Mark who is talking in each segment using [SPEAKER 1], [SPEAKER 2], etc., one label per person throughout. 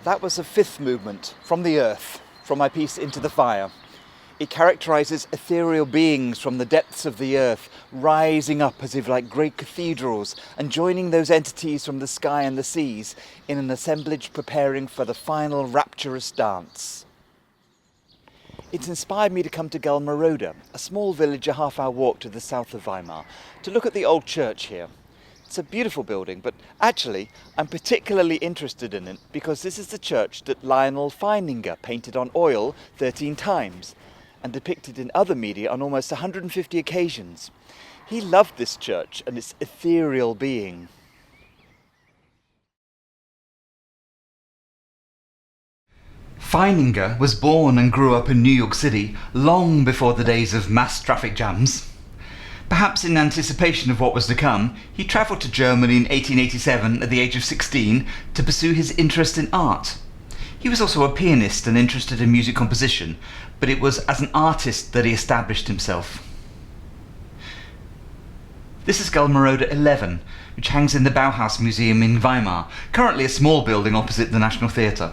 [SPEAKER 1] That was the fifth movement, From the Earth, from my piece Into the Fire. It characterises ethereal beings from the depths of the earth, rising up as if like great cathedrals and joining those entities from the sky and the seas in an assemblage preparing for the final rapturous dance. It's inspired me to come to Gelmerode, a small village a half-hour walk to the south of Weimar, to look at the old church here. It's a beautiful building, but actually I'm particularly interested in it because this is the church that Lionel Feininger painted on oil 13 times and depicted in other media on almost 150 occasions. He loved this church and its ethereal being.
[SPEAKER 2] Feininger was born and grew up in New York City long before the days of mass traffic jams. Perhaps in anticipation of what was to come, he travelled to Germany in 1887 at the age of 16 to pursue his interest in art. He was also a pianist and interested in music composition, but it was as an artist that he established himself. This is Gelmerode 11, which hangs in the Bauhaus Museum in Weimar, currently a small building opposite the National Theatre.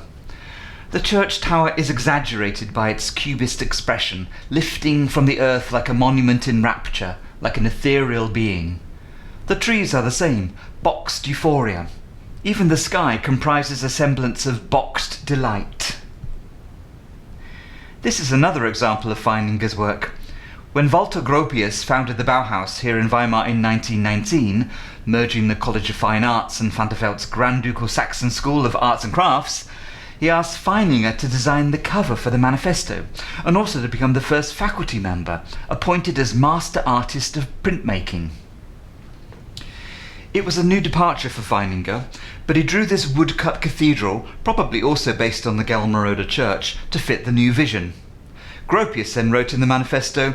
[SPEAKER 2] The church tower is exaggerated by its cubist expression, lifting from the earth like a monument in rapture, like an ethereal being. The trees are the same, boxed euphoria. Even the sky comprises a semblance of boxed delight. This is another example of Feininger's work. When Walter Gropius founded the Bauhaus here in Weimar in 1919, merging the College of Fine Arts and Van der Veldt's Grand Ducal Saxon School of Arts and Crafts, he asked Feininger to design the cover for the manifesto, and also to become the first faculty member, appointed as Master Artist of Printmaking. It was a new departure for Feininger, but he drew this woodcut cathedral, probably also based on the Gelmerode church, to fit the new vision. Gropius then wrote in the manifesto,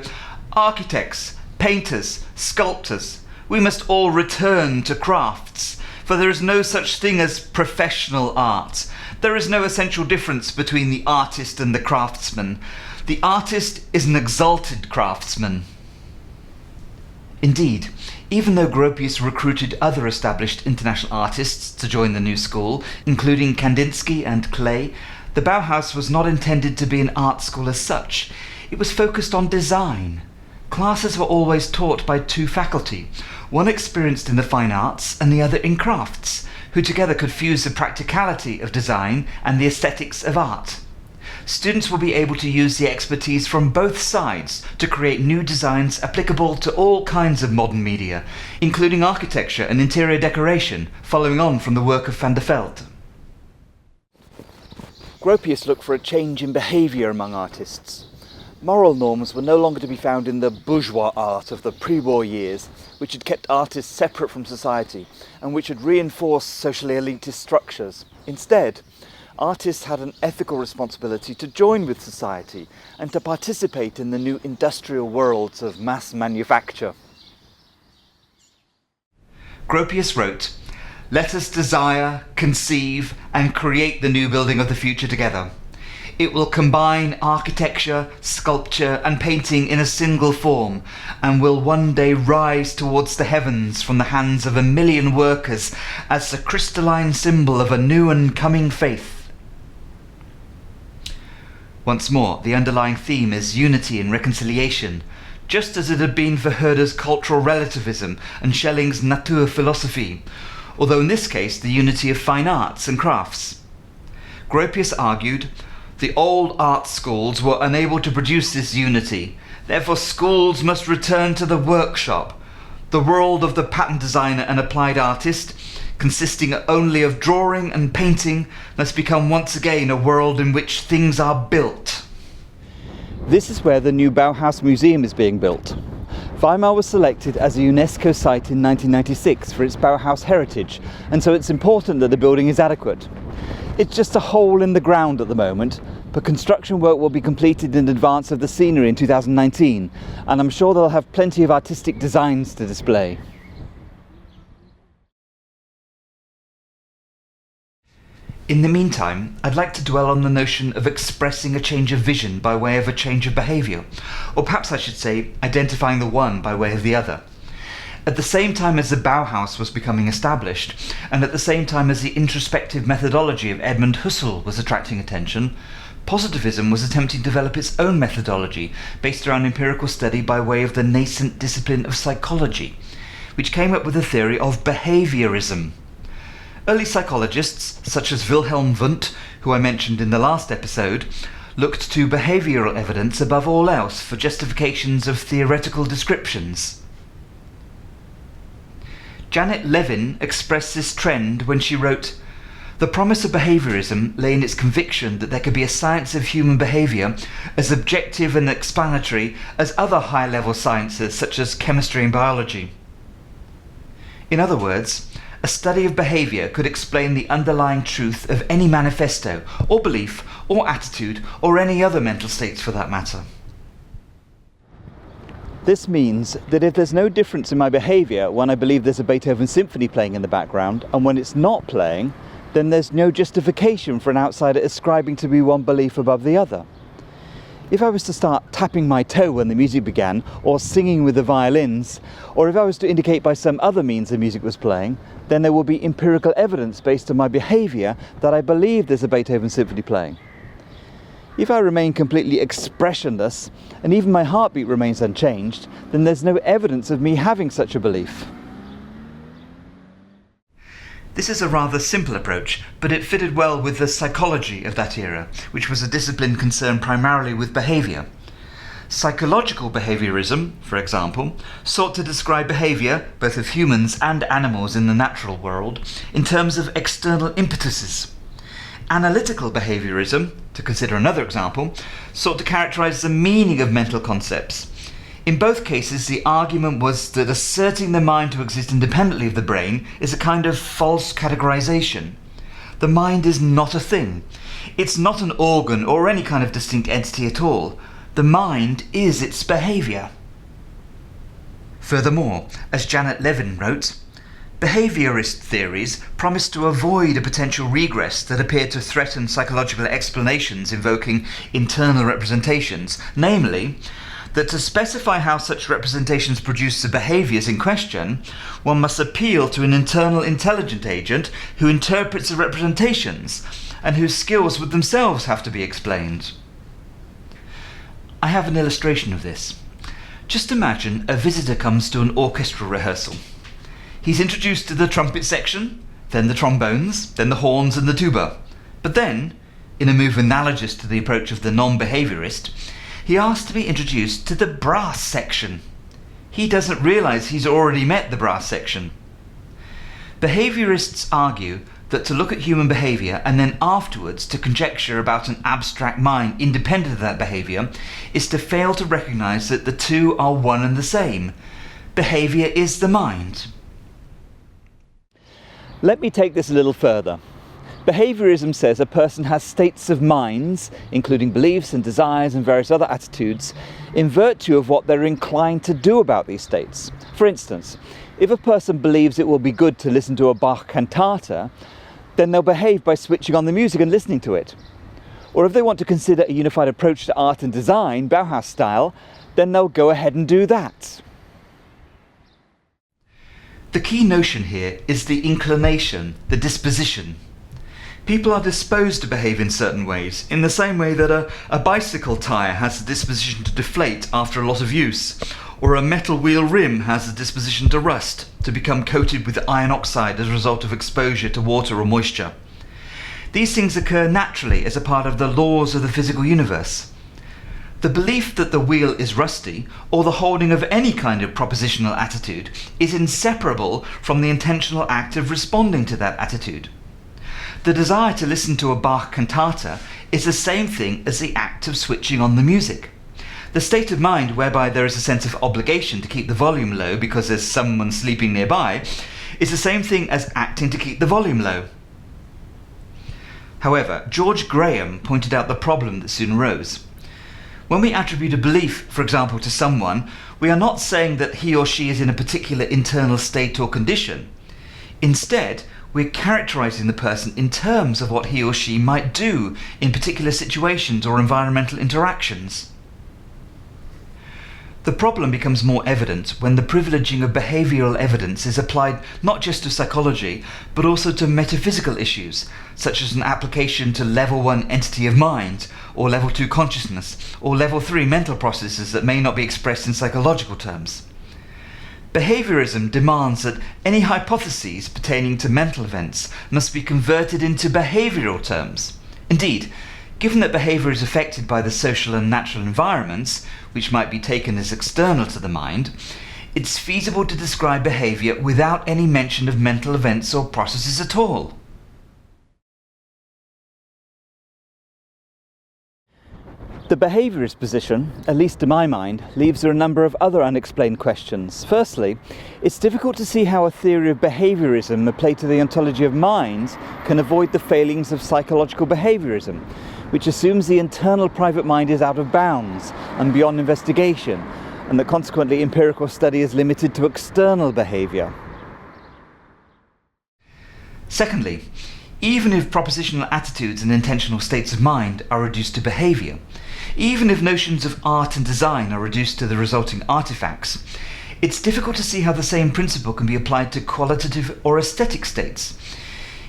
[SPEAKER 2] "Architects, painters, sculptors, we must all return to crafts, for there is no such thing as professional art. There is no essential difference between the artist and the craftsman. The artist is an exalted craftsman." Indeed, even though Gropius recruited other established international artists to join the new school, including Kandinsky and Klee, the Bauhaus was not intended to be an art school as such. It was focused on design. Classes were always taught by two faculty, one experienced in the fine arts and the other in crafts, who together could fuse the practicality of design and the aesthetics of art. Students will be able to use the expertise from both sides to create new designs applicable to all kinds of modern media, including architecture and interior decoration, following on from the work of Van der Veldt.
[SPEAKER 1] Gropius looked for a change in behaviour among artists. Moral norms were no longer to be found in the bourgeois art of the pre-war years, which had kept artists separate from society and which had reinforced socially elitist structures. Instead, artists had an ethical responsibility to join with society and to participate in the new industrial worlds of mass manufacture.
[SPEAKER 2] Gropius wrote, "Let us desire, conceive, and create the new building of the future together. It will combine architecture, sculpture, and painting in a single form, and will one day rise towards the heavens from the hands of 1,000,000 workers as the crystalline symbol of a new and coming faith." Once more, the underlying theme is unity and reconciliation, just as it had been for Herder's cultural relativism and Schelling's Naturphilosophie, although in this case the unity of fine arts and crafts. Gropius argued, the old art schools were unable to produce this unity, therefore schools must return to the workshop. The world of the pattern designer and applied artist, consisting only of drawing and painting, must become once again a world in which things are built.
[SPEAKER 1] This is where the new Bauhaus Museum is being built. Weimar was selected as a UNESCO site in 1996 for its Bauhaus heritage, and so it's important that the building is adequate. It's just a hole in the ground at the moment, but construction work will be completed in advance of the scenery in 2019, and I'm sure they'll have plenty of artistic designs to display.
[SPEAKER 2] In the meantime, I'd like to dwell on the notion of expressing a change of vision by way of a change of behaviour, or perhaps I should say, identifying the one by way of the other. At the same time as the Bauhaus was becoming established, and at the same time as the introspective methodology of Edmund Husserl was attracting attention, positivism was attempting to develop its own methodology based around empirical study by way of the nascent discipline of psychology, which came up with the theory of behaviorism. Early psychologists, such as Wilhelm Wundt, who I mentioned in the last episode, looked to behavioural evidence above all else for justifications of theoretical descriptions. Janet Levin expressed this trend when she wrote, "The promise of behaviorism lay in its conviction that there could be a science of human behaviour as objective and explanatory as other high-level sciences such as chemistry and biology." In other words, a study of behaviour could explain the underlying truth of any manifesto, or belief, or attitude, or any other mental states for that matter.
[SPEAKER 1] This means that if there's no difference in my behaviour when I believe there's a Beethoven symphony playing in the background, and when it's not playing, then there's no justification for an outsider ascribing to me one belief above the other. If I was to start tapping my toe when the music began, or singing with the violins, or if I was to indicate by some other means the music was playing, then there will be empirical evidence based on my behaviour that I believe there's a Beethoven symphony playing. If I remain completely expressionless, and even my heartbeat remains unchanged, then there's no evidence of me having such a belief.
[SPEAKER 2] This is a rather simple approach, but it fitted well with the psychology of that era, which was a discipline concerned primarily with behaviour. Psychological behaviorism, for example, sought to describe behaviour, both of humans and animals in the natural world, in terms of external impetuses. Analytical behaviorism, to consider another example, sought to characterise the meaning of mental concepts. In both cases, the argument was that asserting the mind to exist independently of the brain is a kind of false categorization. The mind is not a thing. It's not an organ or any kind of distinct entity at all. The mind is its behaviour. Furthermore, as Janet Levin wrote, behaviourist theories promise to avoid a potential regress that appeared to threaten psychological explanations invoking internal representations, namely, that to specify how such representations produce the behaviours in question, one must appeal to an internal intelligent agent who interprets the representations, and whose skills would themselves have to be explained. I have an illustration of this. Just imagine a visitor comes to an orchestral rehearsal. He's introduced to the trumpet section, then the trombones, then the horns and the tuba. But then, in a move analogous to the approach of the non-behaviourist, he asks to be introduced to the brass section. He doesn't realise he's already met the brass section. Behaviourists argue that to look at human behaviour and then afterwards to conjecture about an abstract mind independent of that behaviour is to fail to recognise that the two are one and the same. Behaviour is the mind.
[SPEAKER 1] Let me take this a little further. Behaviorism says a person has states of minds, including beliefs and desires and various other attitudes, in virtue of what they're inclined to do about these states. For instance, if a person believes it will be good to listen to a Bach cantata, then they'll behave by switching on the music and listening to it. Or if they want to consider a unified approach to art and design, Bauhaus style, then they'll go ahead and do that.
[SPEAKER 2] The key notion here is the inclination, the disposition. People are disposed to behave in certain ways, in the same way that a bicycle tyre has the disposition to deflate after a lot of use, or a metal wheel rim has the disposition to rust, to become coated with iron oxide as a result of exposure to water or moisture. These things occur naturally as a part of the laws of the physical universe. The belief that the wheel is rusty, or the holding of any kind of propositional attitude, is inseparable from the intentional act of responding to that attitude. The desire to listen to a Bach cantata is the same thing as the act of switching on the music. The state of mind whereby there is a sense of obligation to keep the volume low because there's someone sleeping nearby is the same thing as acting to keep the volume low. However, George Graham pointed out the problem that soon arose. When we attribute a belief, for example, to someone, we are not saying that he or she is in a particular internal state or condition. Instead, we're characterizing the person in terms of what he or she might do in particular situations or environmental interactions. The problem becomes more evident when the privileging of behavioural evidence is applied not just to psychology, but also to metaphysical issues, such as an application to level 1 entity of mind, or level 2 consciousness, or level 3 mental processes that may not be expressed in psychological terms. Behaviorism demands that any hypotheses pertaining to mental events must be converted into behavioural terms. Indeed, given that behaviour is affected by the social and natural environments, which might be taken as external to the mind, it's feasible to describe behaviour without any mention of mental events or processes at all.
[SPEAKER 1] The behaviourist position, at least to my mind, leaves a number of other unexplained questions. Firstly, it's difficult to see how a theory of behaviorism applied to the ontology of minds can avoid the failings of psychological behaviorism, which assumes the internal private mind is out of bounds and beyond investigation, and that consequently empirical study is limited to external behaviour.
[SPEAKER 2] Secondly, even if propositional attitudes and intentional states of mind are reduced to behaviour, even if notions of art and design are reduced to the resulting artifacts, it's difficult to see how the same principle can be applied to qualitative or aesthetic states.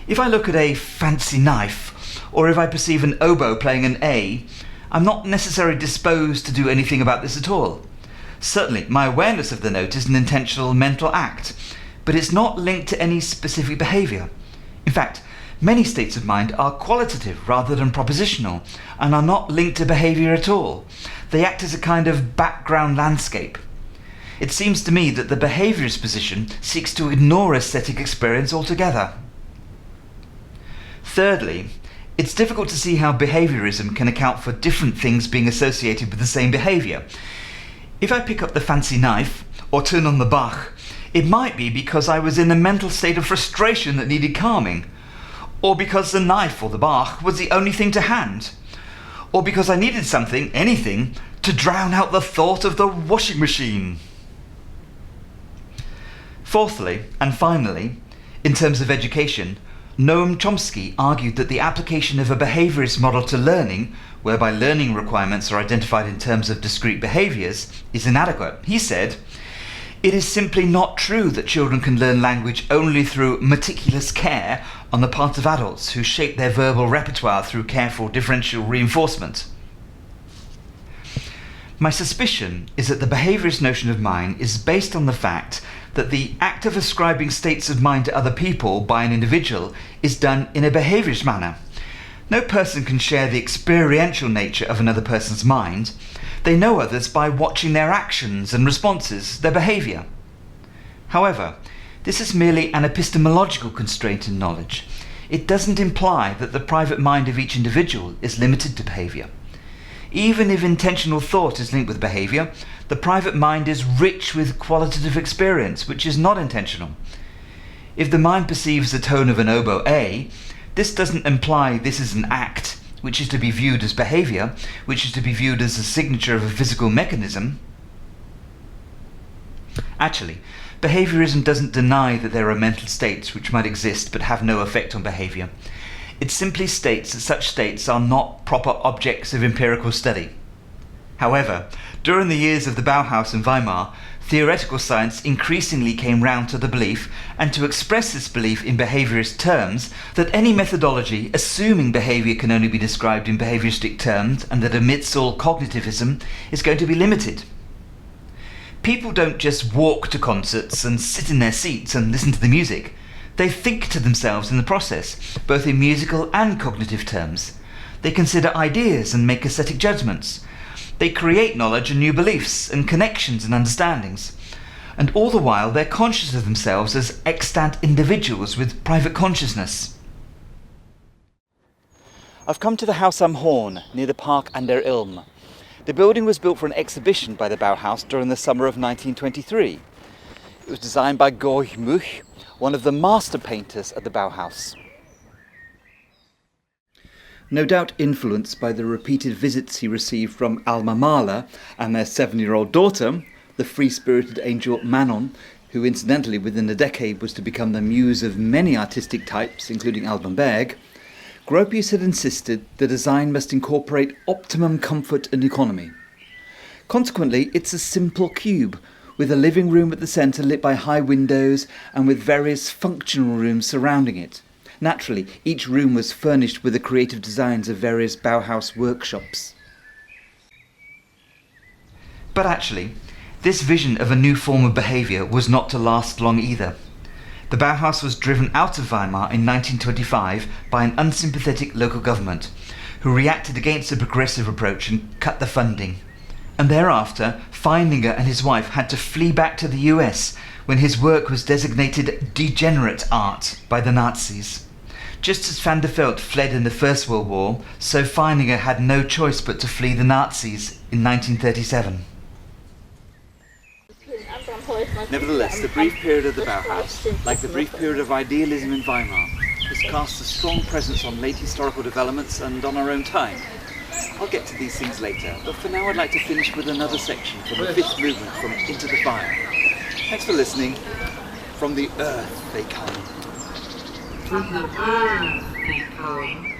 [SPEAKER 2] If I look at a fancy knife, or if I perceive an oboe playing an A, I'm not necessarily disposed to do anything about this at all. Certainly, my awareness of the note is an intentional mental act, but it's not linked to any specific behaviour. In fact, many states of mind are qualitative rather than propositional, and are not linked to behaviour at all. They act as a kind of background landscape. It seems to me that the behaviourist position seeks to ignore aesthetic experience altogether. Thirdly, it's difficult to see how behaviorism can account for different things being associated with the same behaviour. If I pick up the fancy knife, or turn on the Bach, it might be because I was in a mental state of frustration that needed calming, or because the knife or the Bach was the only thing to hand, or because I needed something, anything, to drown out the thought of the washing machine. Fourthly, and finally, in terms of education, Noam Chomsky argued that the application of a behaviourist model to learning, whereby learning requirements are identified in terms of discrete behaviours, is inadequate. He said, "It is simply not true that children can learn language only through meticulous care on the part of adults who shape their verbal repertoire through careful differential reinforcement." My suspicion is that the behaviourist notion of mind is based on the fact that the act of ascribing states of mind to other people by an individual is done in a behaviourist manner. No person can share the experiential nature of another person's mind. They know others by watching their actions and responses, their behaviour. However, this is merely an epistemological constraint in knowledge. It doesn't imply that the private mind of each individual is limited to behaviour. Even if intentional thought is linked with behaviour, the private mind is rich with qualitative experience, which is not intentional. If the mind perceives the tone of an oboe A, this doesn't imply this is an act, which is to be viewed as behaviour, which is to be viewed as a signature of a physical mechanism. Actually, behaviorism doesn't deny that there are mental states which might exist but have no effect on behaviour. It simply states that such states are not proper objects of empirical study. However, during the years of the Bauhaus and Weimar, theoretical science increasingly came round to the belief, and to express this belief in behaviourist terms, that any methodology assuming behaviour can only be described in behavioristic terms and that omits all cognitivism is going to be limited. People don't just walk to concerts and sit in their seats and listen to the music. They think to themselves in the process, both in musical and cognitive terms. They consider ideas and make aesthetic judgments. They create knowledge and new beliefs and connections and understandings. And all the while they're conscious of themselves as extant individuals with private consciousness.
[SPEAKER 1] I've come to the house am Horn, near the park an der Ilm. The building was built for an exhibition by the Bauhaus during the summer of 1923. It was designed by Much, one of the master painters at the Bauhaus. No doubt influenced by the repeated visits he received from Alma Mahler and their 7-year-old daughter, the free-spirited angel Manon, who incidentally within a decade was to become the muse of many artistic types, including Alban Berg, Gropius had insisted the design must incorporate optimum comfort and economy. Consequently, it's a simple cube, with a living room at the centre lit by high windows and with various functional rooms surrounding it. Naturally, each room was furnished with the creative designs of various Bauhaus workshops.
[SPEAKER 2] But actually, this vision of a new form of behaviour was not to last long either. The Bauhaus was driven out of Weimar in 1925 by an unsympathetic local government, who reacted against the progressive approach and cut the funding. And thereafter, Feininger and his wife had to flee back to the US when his work was designated degenerate art by the Nazis. Just as Van der Veld fled in the First World War, so Feininger had no choice but to flee the Nazis in 1937.
[SPEAKER 1] Nevertheless, the brief period of the Bauhaus, like the brief period of idealism in Weimar, has cast a strong presence on late historical developments and on our own time. I'll get to these things later, but for now I'd like to finish with another section from the fifth movement from Into the Fire. Thanks for listening. From the earth they come.
[SPEAKER 3] From the earth they come,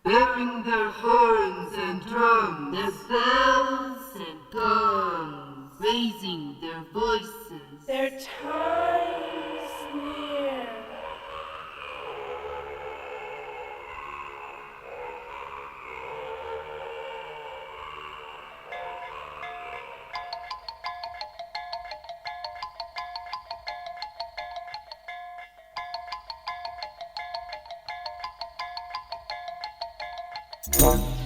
[SPEAKER 3] bearing their horns and drums, their bells and guns, raising their voices.
[SPEAKER 4] Their time is near.
[SPEAKER 3] One.